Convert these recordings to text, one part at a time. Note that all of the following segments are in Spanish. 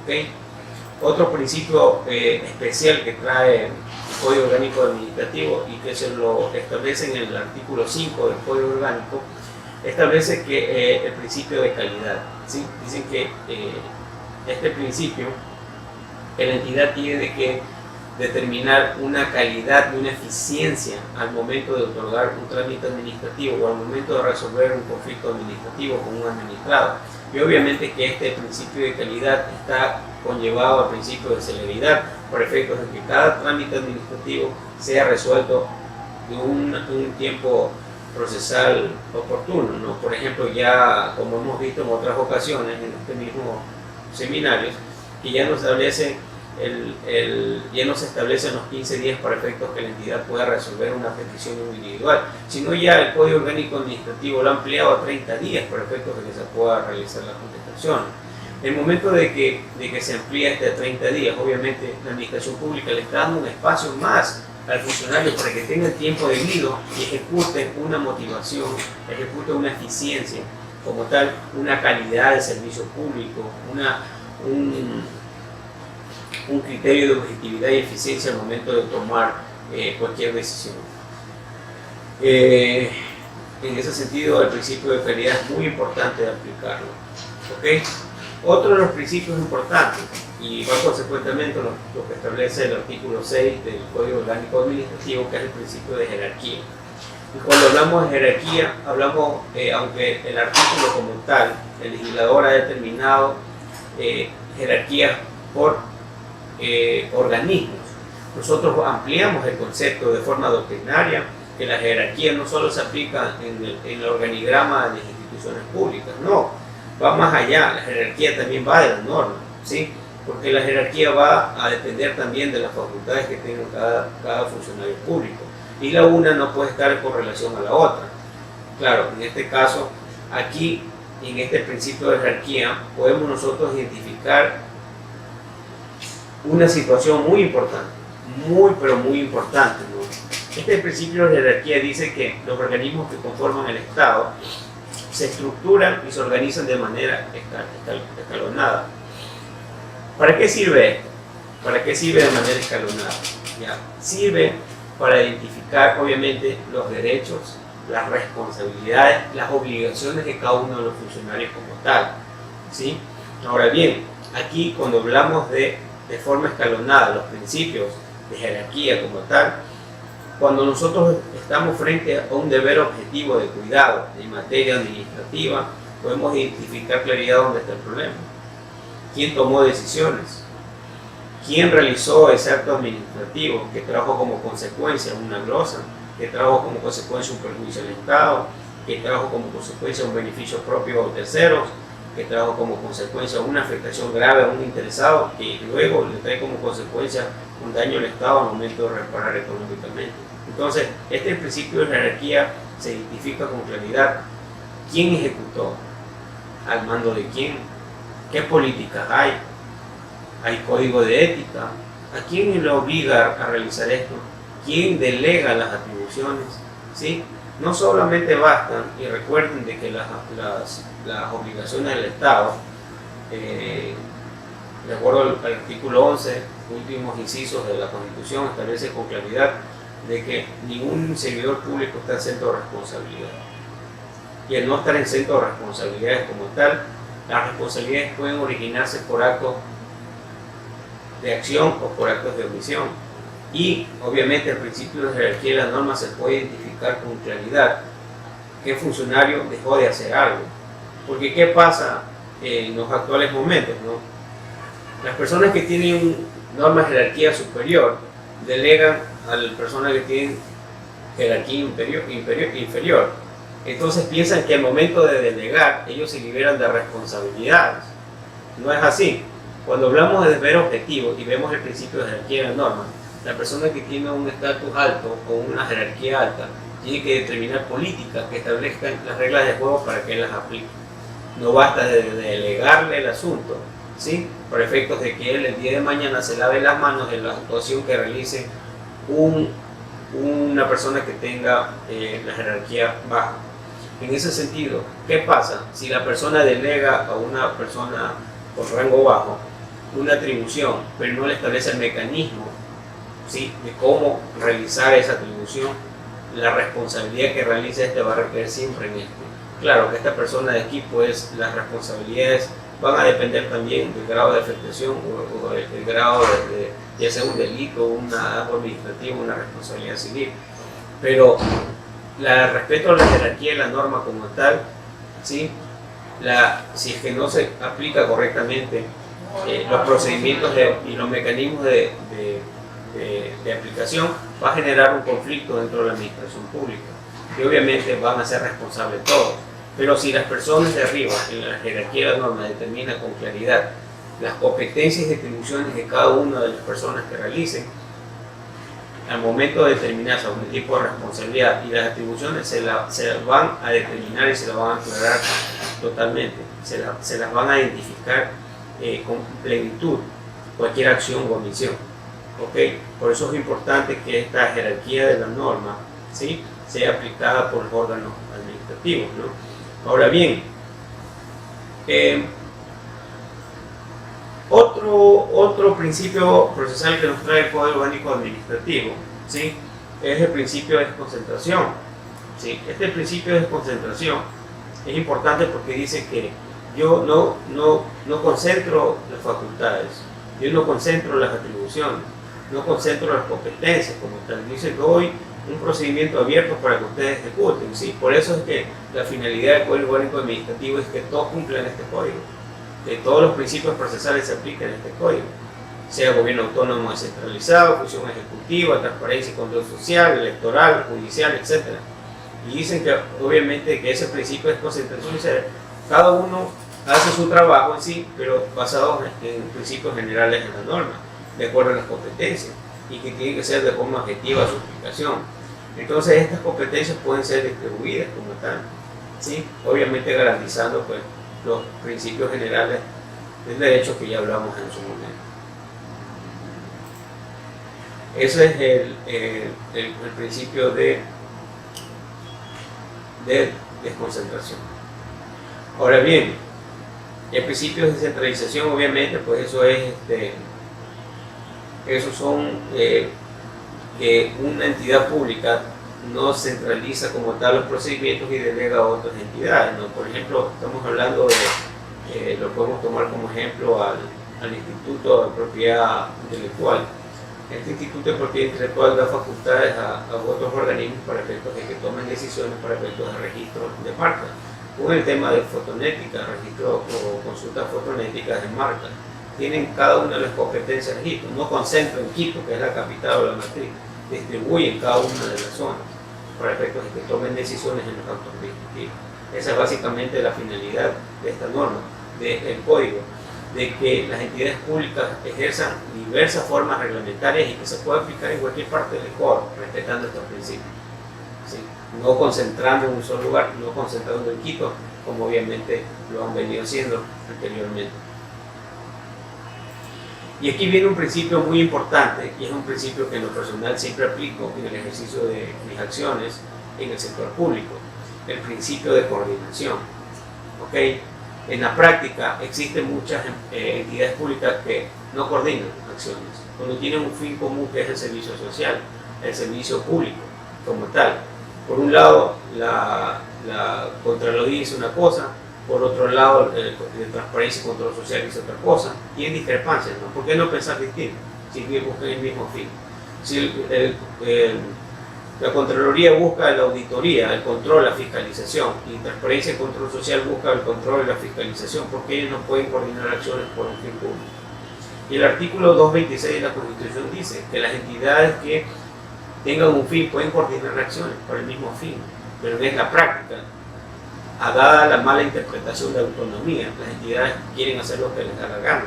¿okay? Otro principio especial que trae el Código Orgánico Administrativo y que se lo establece en el artículo 5 del Código Orgánico, establece que el principio de calidad, ¿sí? Dicen que este principio, que la entidad tiene que determinar una calidad y una eficiencia al momento de otorgar un trámite administrativo o al momento de resolver un conflicto administrativo con un administrado. Y obviamente que este principio de calidad está conllevado al principio de celeridad, por efectos de que cada trámite administrativo sea resuelto de un tiempo procesal oportuno, ¿no? Por ejemplo, ya como hemos visto en otras ocasiones en este mismo seminario, que ya nos establece ya no se establecen los 15 días para efectos que la entidad pueda resolver una petición individual, sino ya el Código Orgánico Administrativo lo ha ampliado a 30 días para efectos de que se pueda realizar la contestación. En el momento de que se amplía este a 30 días, obviamente la Administración Pública le está dando un espacio más al funcionario para que tenga el tiempo debido y ejecute una motivación, ejecute una eficiencia, como tal, una calidad de servicio público, un criterio de objetividad y eficiencia al momento de tomar cualquier decisión. En ese sentido, el principio de calidad es muy importante de aplicarlo. ¿Okay? Otro de los principios importantes, y va consecuentemente lo que establece el artículo 6 del Código Orgánico Administrativo, que es el principio de jerarquía. Y cuando hablamos de jerarquía, hablamos, aunque el artículo como tal, el legislador ha determinado jerarquías por organismos. Nosotros ampliamos el concepto de forma doctrinaria, que la jerarquía no solo se aplica en el organigrama de las instituciones públicas, no, va más allá, la jerarquía también va de la norma, ¿sí? Porque la jerarquía va a depender también de las facultades que tenga cada funcionario público, y la una no puede estar en correlación a la otra. Claro, en este caso, aquí, en este principio de jerarquía, podemos nosotros identificar una situación muy importante, pero muy importante, ¿no? Este principio de jerarquía dice que los organismos que conforman el Estado se estructuran y se organizan de manera escalonada. ¿Para qué sirve esto? ¿Para qué sirve de manera escalonada? ¿Ya? Sirve para identificar, obviamente, los derechos, las responsabilidades, las obligaciones de cada uno de los funcionarios como tal, ¿sí? Ahora bien, aquí cuando hablamos de forma escalonada, los principios de jerarquía como tal, cuando nosotros estamos frente a un deber objetivo de cuidado en materia administrativa, podemos identificar claridad dónde está el problema. ¿Quién tomó decisiones? ¿Quién realizó ese acto administrativo que trajo como consecuencia una glosa, que trajo como consecuencia un perjuicio al Estado, que trajo como consecuencia un beneficio propio a terceros, que trajo como consecuencia una afectación grave a un interesado, que luego le trae como consecuencia un daño al Estado al momento de reparar económicamente? Entonces, este principio de jerarquía se identifica con claridad. ¿Quién ejecutó? ¿Al mando de quién? ¿Qué políticas hay? ¿Hay código de ética? ¿A quién le obliga a realizar esto? ¿Quién delega las atribuciones? ¿Sí? No solamente bastan, y recuerden de que las obligaciones del Estado, de acuerdo al artículo 11, últimos incisos de la Constitución, establece con claridad de que ningún servidor público está exento de responsabilidad. Y al no estar exento de responsabilidades como tal, las responsabilidades pueden originarse por actos de acción o por actos de omisión. Y obviamente el principio de jerarquía de la norma se puede identificar con claridad qué funcionario dejó de hacer algo. Porque ¿qué pasa en los actuales momentos, ¿no? Las personas que tienen norma de jerarquía superior delegan a las personas que tienen jerarquía inferior. Entonces piensan que al momento de delegar ellos se liberan de responsabilidades. No es así. Cuando hablamos de deber objetivo y vemos el principio de jerarquía de la norma, la persona que tiene un estatus alto o una jerarquía alta tiene que determinar políticas que establezcan las reglas de juego para que las aplique. No basta de delegarle el asunto, ¿sí? Por efectos de que él el día de mañana se lave las manos de la actuación que realice una persona que tenga la jerarquía baja. En ese sentido, ¿qué pasa si la persona delega a una persona con rango bajo una atribución, pero no le establece el mecanismo, ¿sí?, de cómo realizar esa atribución, la responsabilidad que realice va a recaer siempre en este. Claro que esta persona de aquí, pues las responsabilidades van a depender también del grado de afectación o del grado de ya sea un delito, un acto administrativo, una responsabilidad civil. Pero respecto a la jerarquía de la norma como tal, ¿sí?, si es que no se aplica correctamente los procedimientos y los mecanismos de aplicación, va a generar un conflicto dentro de la administración pública, que obviamente van a ser responsables todos. Pero si las personas de arriba, en la jerarquía de la norma, determinan con claridad las competencias y atribuciones de cada una de las personas que realicen, al momento de determinar sobre un tipo de responsabilidad y las atribuciones se las van a determinar y se las van a aclarar totalmente, se las van a identificar con plenitud cualquier acción o omisión. ¿Okay? Por eso es importante que esta jerarquía de la norma, ¿sí?, sea aplicada por los órganos administrativos, ¿no? Ahora bien, otro principio procesal que nos trae el Código Orgánico Administrativo, ¿sí?, es el principio de desconcentración. ¿Sí? Este principio de desconcentración es importante porque dice que yo no concentro las facultades, yo no concentro las atribuciones, no concentro las competencias como tal. Dice, doy un procedimiento abierto para que ustedes ejecuten. ¿Sí? Por eso es que la finalidad del Código Orgánico Administrativo es que todos cumplan este código, que todos los principios procesales se apliquen en este código, sea gobierno autónomo descentralizado, función ejecutiva, transparencia y control social, electoral, judicial, etc. Y dicen que obviamente que ese principio de concentración, cada uno hace su trabajo en sí, pero basado en principios generales de la norma, de acuerdo a las competencias, y que tiene que ser de forma objetiva su aplicación. Entonces estas competencias pueden ser distribuidas como tal, ¿sí?, obviamente garantizando pues los principios generales del derecho que ya hablamos en su momento. Ese es el principio de desconcentración. Ahora bien, el principio de descentralización, obviamente, pues eso es esos son que una entidad pública no centraliza como tal los procedimientos y delega a otras entidades, ¿no? Por ejemplo, estamos hablando de, lo podemos tomar como ejemplo al Instituto de Propiedad Intelectual. Este Instituto de Propiedad Intelectual da facultades a otros organismos para efectos de que tomen decisiones para efectos de registro de marcas. Con el tema de fotonética, registro o consultas fotonéticas de marcas, tienen cada una de las competencias de registro, no concentran en Quito, que es la capital o la matriz, distribuyen cada una de las zonas para efectos de que tomen decisiones en los actos administrativos. Esa es básicamente la finalidad de esta norma, del código, de que las entidades públicas ejerzan diversas formas reglamentarias y que se pueda aplicar en cualquier parte del Ecuador, respetando estos principios. ¿Sí? No concentrando en un solo lugar, no concentrando en Quito, como obviamente lo han venido haciendo anteriormente. Y aquí viene un principio muy importante, y es un principio que en lo personal siempre aplico en el ejercicio de mis acciones en el sector público, el principio de coordinación. ¿Okay? En la práctica existen muchas entidades públicas que no coordinan acciones, cuando tienen un fin común que es el servicio social, el servicio público como tal. Por un lado, la Contraloría dice una cosa, por otro lado, el Transparencia y Control Social dice otra cosa, y hay discrepancias, ¿no? ¿Por qué no pensar distinto si buscan el mismo fin? Si la Contraloría busca la auditoría, el control, la fiscalización, y Transparencia y Control Social busca el control y la fiscalización, porque ellos no pueden coordinar acciones por un fin público. Y el artículo 226 de la Constitución dice que las entidades que tengan un fin pueden coordinar acciones por el mismo fin, pero en la práctica, dada la mala interpretación de autonomía, las entidades quieren hacer lo que les da la gana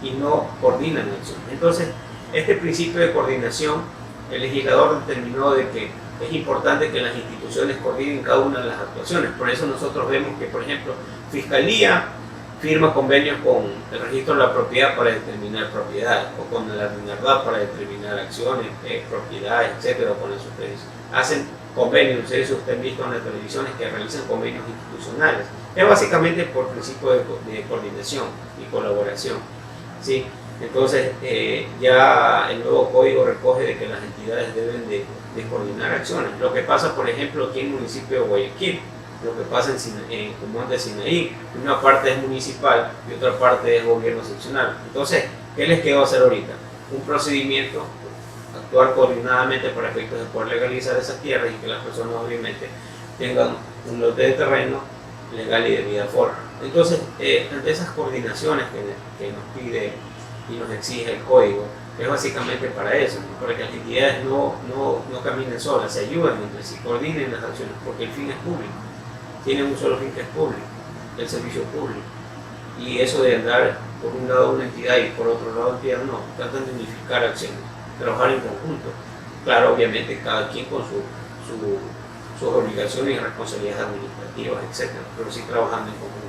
y no coordinan acciones. Entonces, este principio de coordinación, el legislador determinó de que es importante que las instituciones coordinen cada una de las actuaciones. Por eso nosotros vemos que, por ejemplo, Fiscalía firma convenios con el registro de la propiedad para determinar propiedades, o con la RINARDAP para determinar acciones, propiedades, etcétera, con la superintendencia. Hacen convenios, no sé si ustedes han visto en las televisiones que realizan convenios institucionales. Es básicamente por principio de coordinación y colaboración. ¿sí? Entonces, ya el nuevo código recoge de que las entidades deben de coordinar acciones. Lo que pasa, por ejemplo, aquí en el municipio de Guayaquil, lo que pasa en Común de Sinaí, una parte es municipal y otra parte es gobierno seccional. Entonces, ¿qué les quedó hacer ahorita? Un procedimiento, actuar coordinadamente para efectos de poder legalizar esas tierras y que las personas obviamente tengan un lote de terreno legal y de debida forma. Entonces, ante esas coordinaciones que nos pide y nos exige el código, es básicamente para eso, ¿no? Para que las entidades no caminen solas, se ayuden entre sí, coordinen las acciones, porque el fin es público, tienen un solo fin que es público, el servicio público. Y eso de andar por un lado una entidad y por otro lado entidad, no, tratan de unificar acciones, trabajar en conjunto. Claro, obviamente cada quien con sus obligaciones y responsabilidades administrativas, etc., pero sí trabajando en conjunto.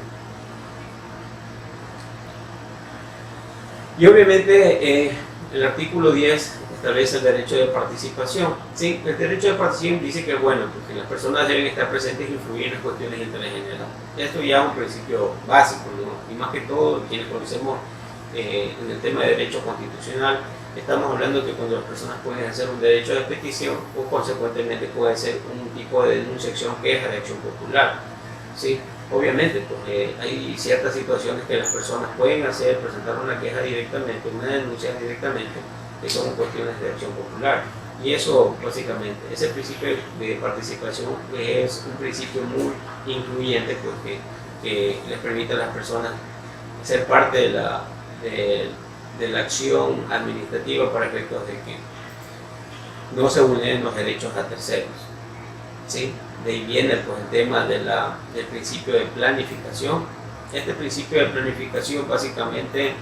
Y obviamente el artículo 10 establece el derecho de participación. Sí, el derecho de participación dice que bueno, porque las personas deben estar presentes e influir en las cuestiones de interés general. Esto ya es un principio básico, ¿no? Y más que todo, quienes conocemos en el tema de derecho constitucional, estamos hablando que cuando las personas pueden hacer un derecho de petición, o consecuentemente puede ser un tipo de denunciación, queja de acción popular. ¿Sí? Obviamente, porque hay ciertas situaciones que las personas pueden hacer, presentar una queja directamente, una denuncia directamente, que son cuestiones de acción popular. Y eso, básicamente, ese principio de participación es un principio muy incluyente, porque que les permite a las personas ser parte de la acción administrativa para efectos de que no se vulneren los derechos a terceros. ¿Sí? De ahí viene pues, el tema del principio de planificación. Este principio de planificación, básicamente,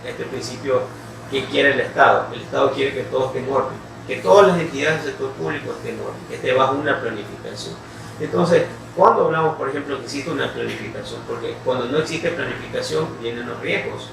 este principio, ¿qué quiere el Estado? El Estado quiere que todo esté en orden, que todas las entidades del sector público estén en orden, que esté bajo una planificación. Entonces, cuando hablamos, por ejemplo, que existe una planificación, porque cuando no existe planificación vienen los riesgos,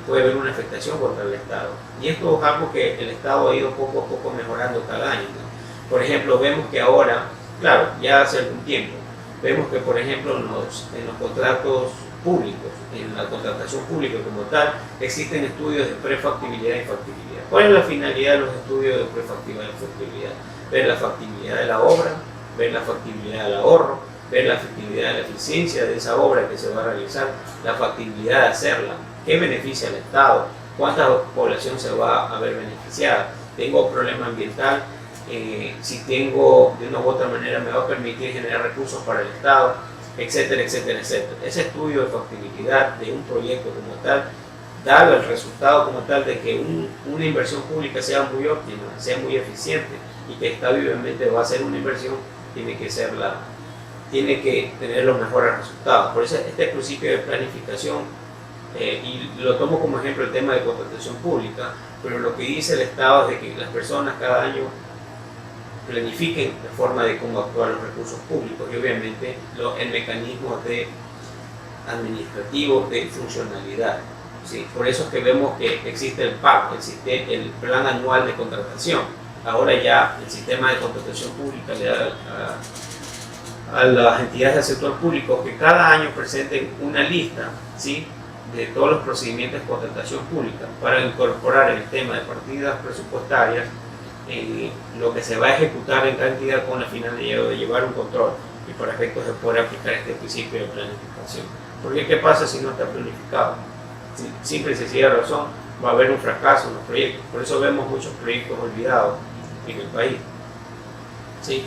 puede haber una afectación contra el Estado. Y esto es algo que el Estado ha ido poco a poco mejorando cada año, ¿no? Por ejemplo, vemos que ahora, claro, ya hace algún tiempo, vemos que, por ejemplo, en los contratos públicos, en la contratación pública como tal, existen estudios de prefactibilidad y factibilidad. ¿Cuál es la finalidad de los estudios de prefactibilidad y factibilidad? Ver la factibilidad de la obra, ver la factibilidad del ahorro, ver la factibilidad de la eficiencia de esa obra que se va a realizar, la factibilidad de hacerla, qué beneficia al Estado, cuánta población se va a ver beneficiada, tengo problema ambiental, si tengo de una u otra manera me va a permitir generar recursos para el Estado, etcétera, etcétera, etcétera. Ese estudio de factibilidad de un proyecto como tal da el resultado como tal de que una inversión pública sea muy óptima, sea muy eficiente y que establemente va a ser una inversión, tiene que tener los mejores resultados. Por eso este principio de planificación, y lo tomo como ejemplo el tema de contratación pública, pero lo que dice el Estado es de que las personas cada año planifiquen la forma de cómo actuar los recursos públicos y obviamente el mecanismo administrativo de funcionalidad. ¿Sí? Por eso es que vemos que existe el PAC, el Plan Anual de Contratación. Ahora ya el sistema de contratación pública le da a las entidades del sector público que cada año presenten una lista, ¿sí?, de todos los procedimientos de contratación pública para incorporar el tema de partidas presupuestarias en lo que se va a ejecutar en cada entidad con la finalidad de llevar un control y para efectos de poder aplicar este principio de planificación. Porque ¿qué pasa si no está planificado? Simple y sencilla razón, va a haber un fracaso en los proyectos. Por eso vemos muchos proyectos olvidados en el país. ¿Sí?